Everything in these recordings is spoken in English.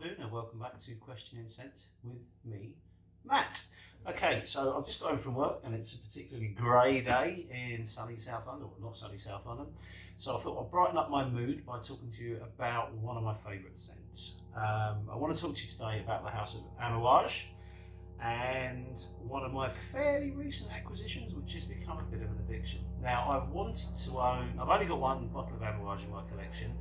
afternoon and welcome back to Questioning Sense with me, Matt. Okay, so I've just got home from work and it's a particularly grey day in sunny South London, or not sunny South London. So I thought I'd brighten up my mood by talking to you about one of my favourite scents. I want to talk to you today about the house of Amouage and one of my fairly recent acquisitions, which has become a bit of an addiction. Now, I've wanted to own, I've only got one bottle of Amouage in my collection,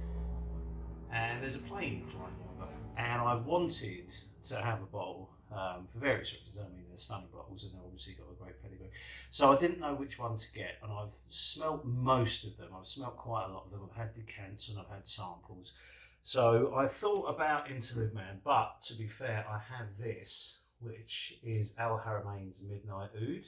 and there's a plane flying over, and I've wanted to have a bottle for various reasons. I mean, they're stunning bottles and they've obviously got a great pedigree. So I didn't know which one to get, and I've smelt most of them. I've smelt quite a lot of them. I've had decants and I've had samples. So I thought about Interlude Man, but to be fair, I have this, which is Al Haramain's Midnight Oud,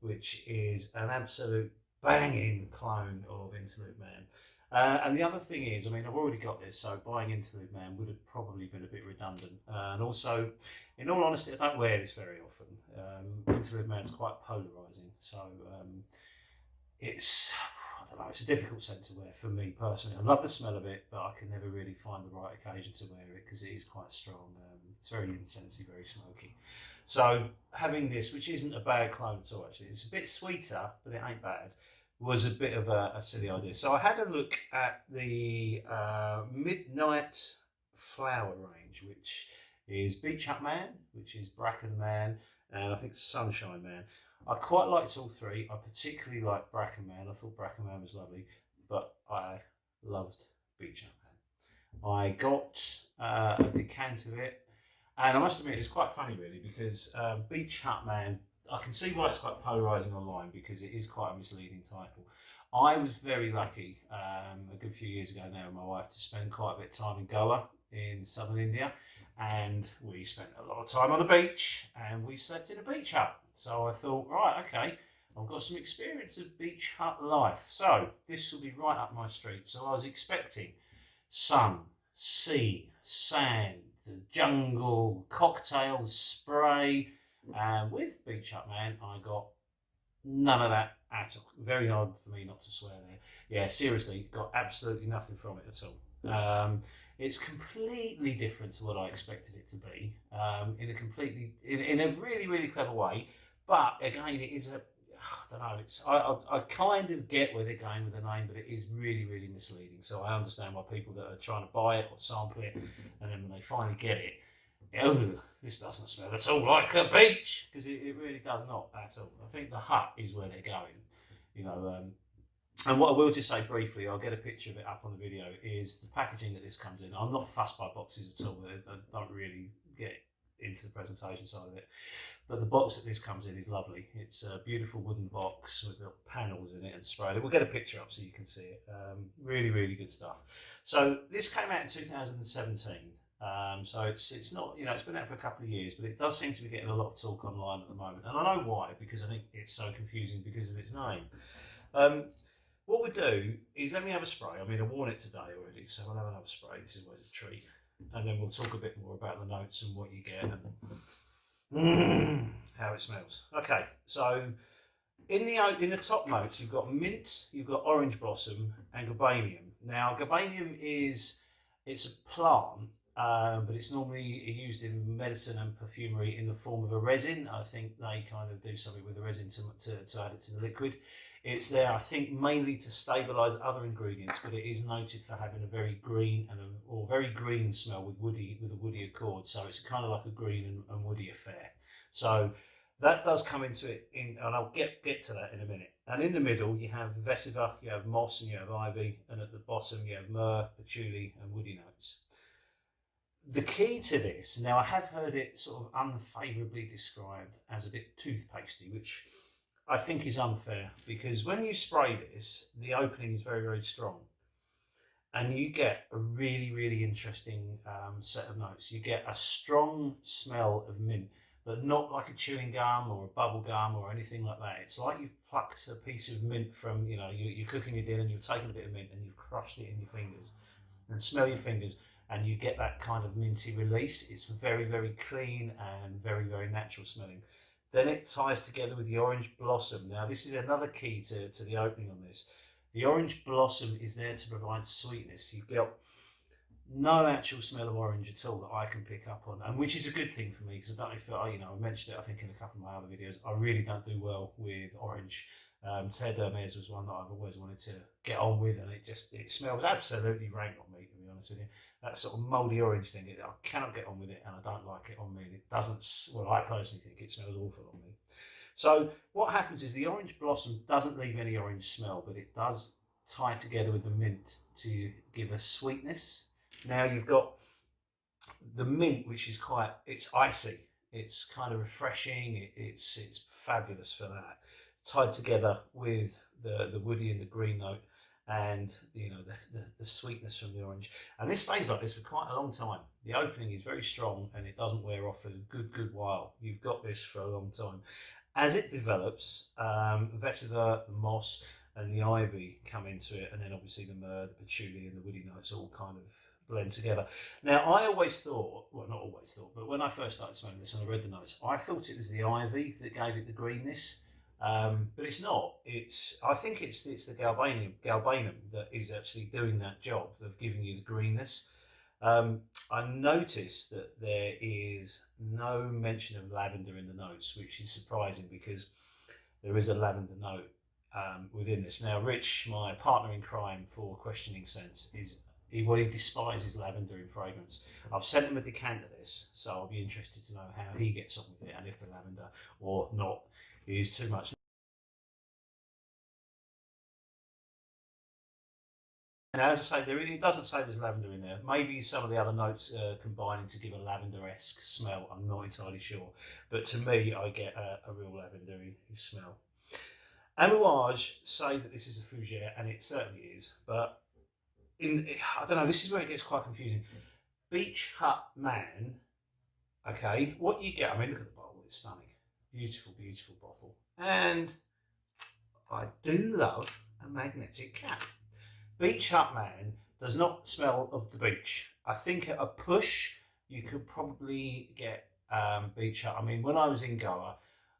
which is an absolute banging clone of Interlude Man. And the other thing is, I mean, I've already got this, so buying Interlude Man would have probably been a bit redundant. And also, in all honesty, I don't wear this very often. Interlude Man's quite polarising, so it's, I don't know, it's a difficult scent to wear for me personally. I love the smell of it, but I can never really find the right occasion to wear it because it is quite strong. It's very incensey, very smoky. So having this, which isn't a bad clone at all actually, it's a bit sweeter, but it ain't bad, was a bit of a silly idea. So I had a look at the Midnight Flower range, which is Beach Hut Man, which is Bracken Man, and I think Sunshine Man. I quite liked all three. I particularly liked Bracken Man. I thought Bracken Man was lovely, but I loved Beach Hut Man. I got a decant of it, and I must admit it's quite funny really because Beach Hut Man, I can see why it's quite polarising online because it is quite a misleading title. I was very lucky a good few years ago now with my wife to spend quite a bit of time in Goa in southern India, and we spent a lot of time on the beach and we slept in a beach hut. So I thought, right, okay, I've got some experience of beach hut life, so this will be right up my street. So I was expecting sun, sea, sand, the jungle, cocktails, spray. And with Beach Hut Man, I got none of that at all. Very hard for me not to swear there. Yeah, seriously, got absolutely nothing from it at all. It's completely different to what I expected it to be, in a really, really clever way. But again, it is I don't know, I kind of get where they're going with the name, but it is really, really misleading. So I understand why people that are trying to buy it or sample it, and then when they finally get it, oh, this doesn't smell at all like a beach, because it really does not at all. I think the hut is where they're going, you know. And what I will just say briefly, I'll get a picture of it up on the video, is the packaging that this comes in. I'm not fussed by boxes at all. I don't really get into the presentation side of it. But the box that this comes in is lovely. It's a beautiful wooden box with little panels in it and spray. We'll get a picture up so you can see it. Really, really good stuff. So this came out in 2017. So it's not, you know, it's been out for a couple of years, but it does seem to be getting a lot of talk online at the moment. And I know why, because I think it's so confusing because of its name. What we do is, let me have a spray. I mean, I've worn it today already, so I'll have another spray. This is always a treat. And then we'll talk a bit more about the notes and what you get and how it smells. Okay, so in the top notes, you've got mint, you've got orange blossom and gabanium. Now, gabanium it's a plant, but it's normally used in medicine and perfumery in the form of a resin. I think they kind of do something with the resin to add it to the liquid. It's there, I think, mainly to stabilise other ingredients, but it is noted for having a very green or very green smell with a woody accord. So it's kind of like a green and woody affair. So that does come into it, and I'll get to that in a minute. And in the middle, you have vetiver, you have moss, and you have ivy, and at the bottom, you have myrrh, patchouli, and woody notes. The key to this, now I have heard it sort of unfavourably described as a bit toothpastey, which I think is unfair, because when you spray this, the opening is very, very strong. And you get a really, really interesting set of notes. You get a strong smell of mint, but not like a chewing gum or a bubble gum or anything like that. It's like you've plucked a piece of mint from, you know, you're cooking your dinner and you've taken a bit of mint and you've crushed it in your fingers. And smell your fingers, and you get that kind of minty release. It's very, very clean and very, very natural smelling. Then it ties together with the orange blossom. Now, this is another key to the opening on this. The orange blossom is there to provide sweetness. You've got no actual smell of orange at all that I can pick up on, and which is a good thing for me because I don't know if I mentioned it I think in a couple of my other videos. I really don't do well with orange. Terre d'Hermes was one that I've always wanted to get on with, and it smells absolutely rank on me, to be honest with you. That sort of mouldy orange thing, I cannot get on with it, and I don't like it on me. It doesn't. Well, I personally think it smells awful on me. So what happens is the orange blossom doesn't leave any orange smell, but it does tie together with the mint to give a sweetness. Now you've got the mint, which is it's icy. It's kind of refreshing. It's fabulous for that. Tied together with the woody and the green note, and the sweetness from the orange. And this stays like this for quite a long time. The opening is very strong and it doesn't wear off for a good while. You've got this for a long time. As it develops, vetiver, the moss, and the ivy come into it, and then obviously the myrrh, the patchouli, and the woody notes all kind of blend together. Now, I always thought, well, not always thought, but when I first started smelling this and I read the notes, I thought it was the ivy that gave it the greenness, but it's not. I think it's the galbanum that is actually doing that job of giving you the greenness. I noticed that there is no mention of lavender in the notes, which is surprising because there is a lavender note within this. Now, Rich, my partner in crime for Questioning Sense, he despises lavender in fragrance. I've sent him a decanter of this, so I'll be interested to know how he gets on with it and if the lavender or not is too much. And as I say, it doesn't say there's lavender in there. Maybe some of the other notes combining to give a lavender-esque smell. I'm not entirely sure. But to me, I get a real lavendery smell. Amouage say that this is a fougere, and it certainly is. But I don't know, this is where it gets quite confusing. Beach Hut Man, okay, what you get, I mean, look at the bottle, it's stunning. Beautiful, beautiful bottle. And I do love a magnetic cap. Beach Hut Man does not smell of the beach. I think at a push, you could probably get Beach Hut. I mean, when I was in Goa,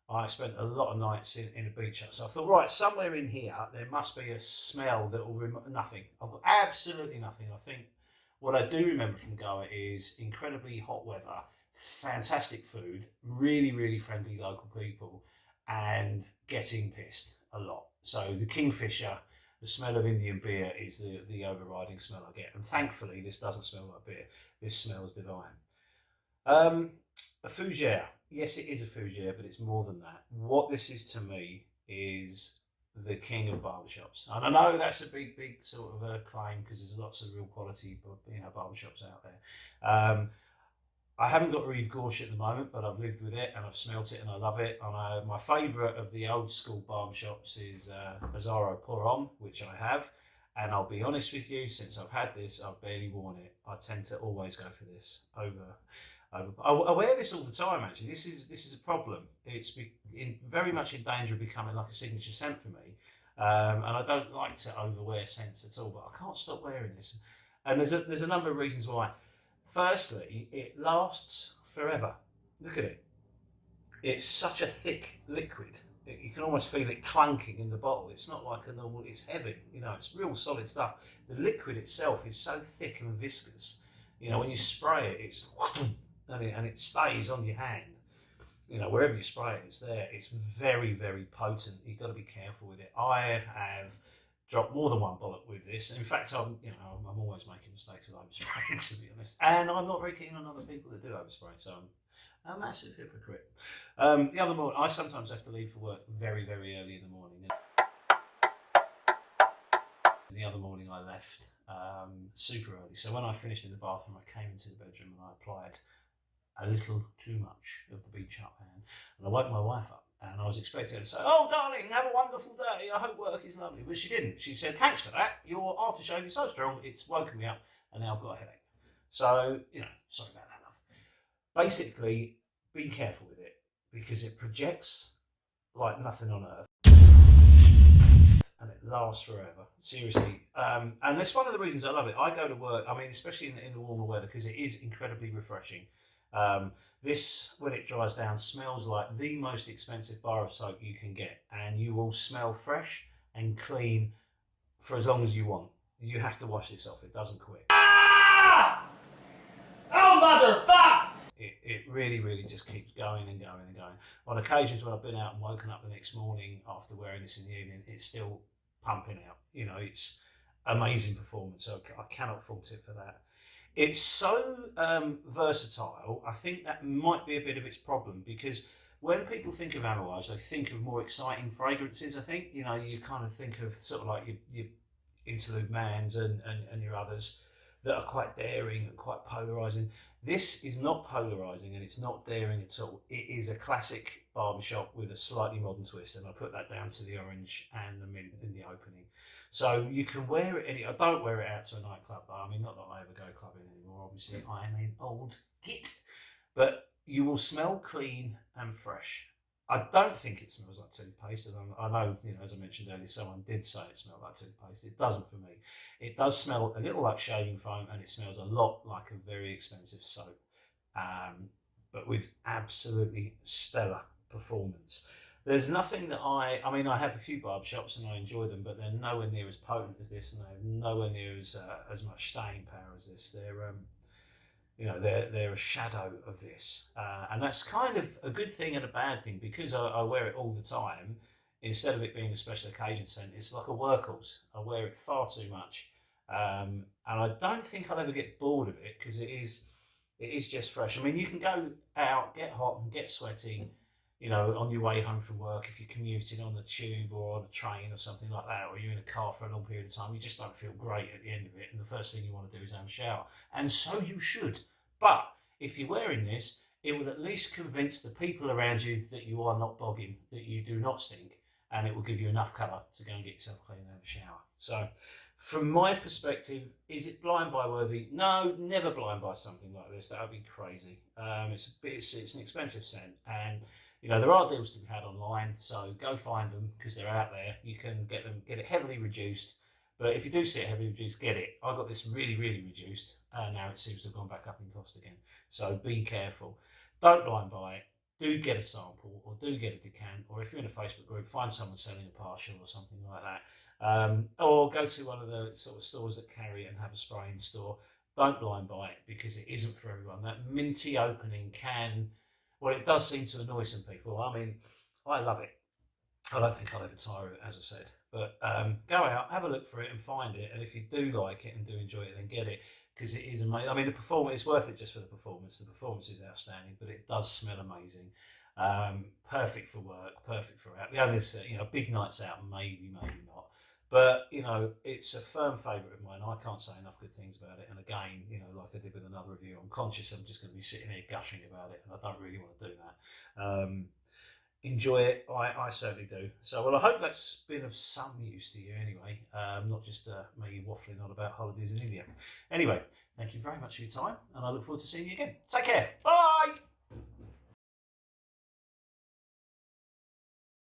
I spent a lot of nights in a beach hut. So I thought, right, somewhere in here, there must be a smell that will nothing. I've got absolutely nothing. I think what I do remember from Goa is incredibly hot weather, fantastic food, really, really friendly local people, and getting pissed a lot. So the Kingfisher, the smell of Indian beer is the overriding smell I get. And thankfully, this doesn't smell like beer. This smells divine. A fougere. Yes, it is a fougere, but it's more than that. What this is to me is the king of barbershops. And I know that's a big sort of a claim because there's lots of real quality barbershops out there. I haven't got Rive Gauche at the moment, but I've lived with it and I've smelt it and I love it. And my favourite of the old school barbershops is Azzaro Pour Homme, which I have. And I'll be honest with you, since I've had this, I've barely worn it. I tend to always go for this over. I wear this all the time. Actually, this is a problem. It's very much in danger of becoming like a signature scent for me, and I don't like to overwear scents at all. But I can't stop wearing this, and there's a number of reasons why. Firstly, it lasts forever. Look at it. It's such a thick liquid. You can almost feel it clunking in the bottle. It's not like a normal. It's heavy. It's real solid stuff. The liquid itself is so thick and viscous. When you spray it, it's and it stays on your hand. Wherever you spray it, it's there. It's very, very potent. You've got to be careful with it. I have dropped more than one bullet with this. In fact, I'm always making mistakes with overspraying, to be honest. And I'm not very keen on other people that do overspray, so I'm a massive hypocrite. The other morning, I sometimes have to leave for work very, very early in the morning. And the other morning I left super early. So when I finished in the bathroom, I came into the bedroom and I applied a little too much of the Beach Hut Man. And I woke my wife up and I was expecting her to say, "Oh, darling, have a wonderful day. I hope work is lovely." But she didn't. She said, "Thanks for that. Your aftershave is so strong, it's woken me up and now I've got a headache." So, sorry about that, love. Basically, be careful with it because it projects like nothing on earth. And it lasts forever, seriously. And that's one of the reasons I love it. I go to work, especially in the warmer weather, because it is incredibly refreshing. This, when it dries down, smells like the most expensive bar of soap you can get, and you will smell fresh and clean for as long as you want. You have to wash this off, it doesn't quit. motherfucker! It really, really just keeps going and going and going. On occasions when I've been out and woken up the next morning after wearing this in the evening, it's still pumping out. You know, it's amazing performance. So I cannot fault it for that. It's so versatile. I think that might be a bit of its problem, because when people think of Amouage, they think of more exciting fragrances. I think, you know, you kind of think of sort of like your Interlude Mans and your others that are quite daring and quite polarising. This is not polarising and it's not daring at all. It is a classic barbershop with a slightly modern twist, and I put that down to the orange and the mint in the opening. So you can wear it. I don't wear it out to a nightclub, though. I mean, not that I ever go clubbing anymore. Obviously, I am an old git. But you will smell clean and fresh. I don't think it smells like toothpaste. And I know, you know, as I mentioned earlier, someone did say it smelled like toothpaste. It doesn't for me. It does smell a little like shaving foam, and it smells a lot like a very expensive soap, but with absolutely stellar performance. There's nothing that I mean, I have a few barbershops and I enjoy them, but they're nowhere near as potent as this, and they're nowhere near as much staying power as this. They're you know, they're a shadow of this, and that's kind of a good thing and a bad thing, because I wear it all the time. Instead of it being a special occasion scent, it's like a workhorse. I wear it far too much, and I don't think I'll ever get bored of it, because it is just fresh. I mean, you can go out, get hot and get sweaty, you know, on your way home from work, if you're commuting on the tube or on a train or something like that, or you're in a car for a long period of time, you just don't feel great at the end of it, and the first thing you want to do is have a shower. And so you should. But if you're wearing this, it will at least convince the people around you that you are not bogging, that you do not stink, and it will give you enough colour to go and get yourself clean and have a shower. So, from my perspective, is it blind buy worthy? No, never blind buy something like this. That would be crazy. It's an expensive scent, and you know, there are deals to be had online, so go find them, because they're out there. You can get it heavily reduced. But if you do see it heavily reduced, get it. I got this really, really reduced, and now it seems to have gone back up in cost again. So be careful. Don't blind buy it. Do get a sample, or do get a decant, or if you're in a Facebook group, find someone selling a partial or something like that. Or go to one of the sort of stores that carry it and have a spraying store. Don't blind buy it, because it isn't for everyone. That minty opening well, it does seem to annoy some people. I mean, I love it. I don't think I'll ever tire of it, as I said. But go out, have a look for it and find it. And if you do like it and do enjoy it, then get it, because it is amazing. I mean, the performance, it's worth it just for the performance. The performance is outstanding, but it does smell amazing. Perfect for work, perfect for out. The others, you know, big nights out, maybe not. But, you know, it's a firm favourite of mine. I can't say enough good things about it. And again, you know, like I did with another review, I'm conscious I'm just going to be sitting here gushing about it, and I don't really want to do that. Enjoy it. I certainly do. So, well, I hope that's been of some use to you anyway, not just me waffling on about holidays in India. Anyway, thank you very much for your time, and I look forward to seeing you again. Take care. Bye!